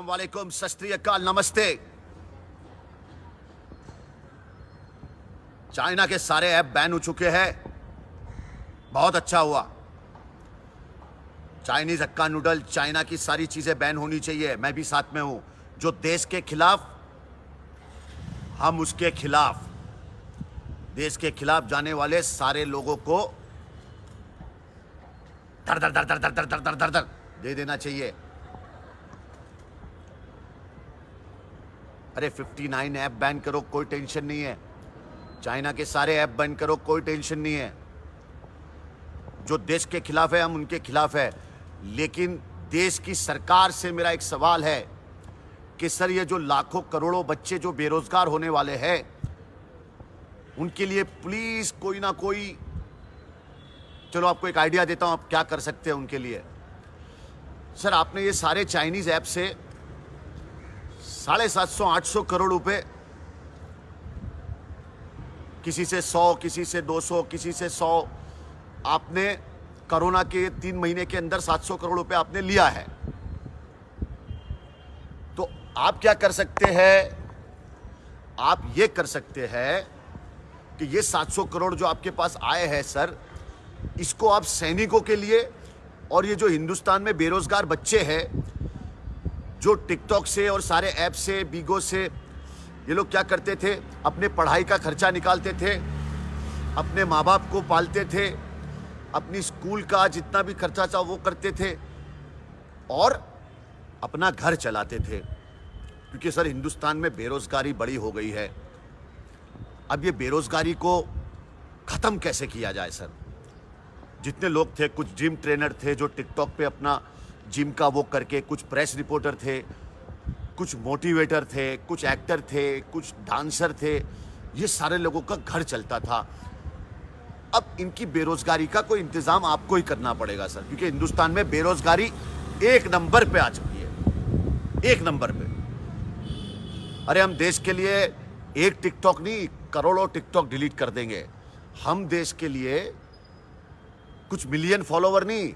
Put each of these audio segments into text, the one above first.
अस्सलाम वालेकुम, सत श्री अकाल, नमस्ते। चाइना के सारे ऐप बैन हो चुके हैं। बहुत अच्छा हुआ। चाइनीज हक्का नूडल, चाइना की सारी चीजें बैन होनी चाहिए। मैं भी साथ में हूं। जो देश के खिलाफ, हम उसके खिलाफ। देश के खिलाफ जाने वाले सारे लोगों को दर दर दर दर दर दर दर दर दर दर दे देना चाहिए। अरे 59 ऐप बैन करो, कोई टेंशन नहीं है। चाइना के सारे ऐप बैन करो, कोई टेंशन नहीं है। जो देश के खिलाफ है, हम उनके खिलाफ है। लेकिन देश की सरकार से मेरा एक सवाल है कि सर, ये जो लाखों करोड़ों बच्चे जो बेरोजगार होने वाले हैं, उनके लिए प्लीज कोई ना कोई, चलो आपको एक आइडिया देता हूं आप क्या कर सकते हैं उनके लिए। सर, आपने ये सारे चाइनीज ऐप से 750-800 करोड़ रुपए, किसी से 100, किसी से 200, किसी से 100, आपने कोरोना के 3 महीने के अंदर 700 करोड़ रुपए आपने लिया है। तो आप क्या कर सकते हैं? आप ये कर सकते हैं कि ये 700 करोड़ जो आपके पास आए हैं सर, इसको आप सैनिकों के लिए, और ये जो हिंदुस्तान में बेरोजगार बच्चे हैं जो टिकटॉक से और सारे ऐप से, बीगो से, ये लोग क्या करते थे, अपने पढ़ाई का खर्चा निकालते थे, अपने माँ बाप को पालते थे, अपनी स्कूल का जितना भी खर्चा था वो करते थे और अपना घर चलाते थे। क्योंकि सर, हिंदुस्तान में बेरोजगारी बड़ी हो गई है। अब ये बेरोजगारी को खत्म कैसे किया जाए सर? जितने लोग थे, कुछ जिम ट्रेनर थे जो टिकटॉक पे अपना जिम का वो करके, कुछ प्रेस रिपोर्टर थे, कुछ मोटिवेटर थे, कुछ एक्टर थे, कुछ डांसर थे, ये सारे लोगों का घर चलता था। अब इनकी बेरोजगारी का कोई इंतजाम आपको ही करना पड़ेगा सर, क्योंकि हिंदुस्तान में बेरोजगारी 1 नंबर पे आ चुकी है, 1 नंबर पे। अरे हम देश के लिए एक टिकटॉक नहीं, करोड़ों टिकटॉक डिलीट कर देंगे। हम देश के लिए कुछ मिलियन फॉलोवर नहीं,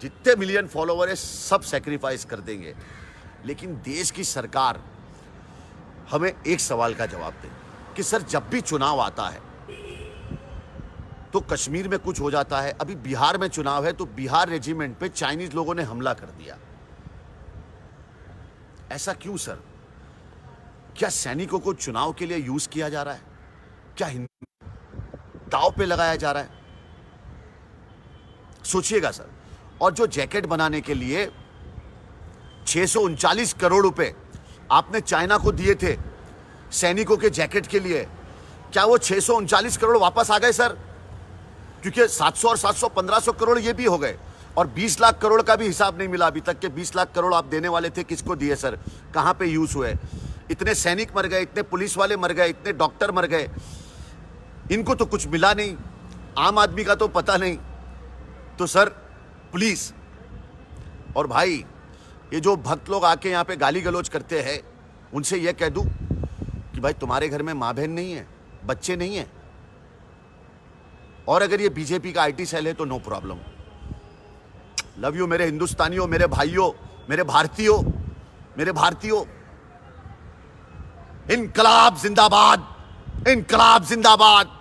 जितने मिलियन फॉलोवर है सब सैक्रिफाइस कर देंगे। लेकिन देश की सरकार हमें एक सवाल का जवाब दे कि सर, जब भी चुनाव आता है तो कश्मीर में कुछ हो जाता है। अभी बिहार में चुनाव है तो बिहार रेजिमेंट पे चाइनीज लोगों ने हमला कर दिया। ऐसा क्यों सर? क्या सैनिकों को चुनाव के लिए यूज किया जा रहा है? क्या दांव पे लगाया जा रहा है? सोचिएगा सर। और जो जैकेट बनाने के लिए 639 करोड़ रुपए आपने चाइना को दिए थे सैनिकों के जैकेट के लिए, क्या वो 639 करोड़ वापस आ गए सर? क्योंकि 700 और 700 1500 करोड़ ये भी हो गए, और 20 लाख करोड़ का भी हिसाब नहीं मिला अभी तक के 20 लाख करोड़ आप देने वाले थे, किसको दिए सर? कहां पे यूज हुए? इतने सैनिक मर गए, इतने पुलिस वाले मर गए, इतने डॉक्टर मर गए, इनको तो कुछ मिला नहीं, आम आदमी का तो पता नहीं। तो सर प्लीज, और भाई ये जो भक्त लोग आके यहाँ पे गाली गलौज करते हैं, उनसे ये कह दूं कि भाई तुम्हारे घर में माँ बहन नहीं है, बच्चे नहीं है, और अगर ये बीजेपी का आईटी सेल है तो नो प्रॉब्लम। लव यू मेरे हिंदुस्तानियों, मेरे भाइयों, मेरे भारतीयों, मेरे भारतीयों। इनकलाब जिंदाबाद, इनकलाब जिंदाबाद।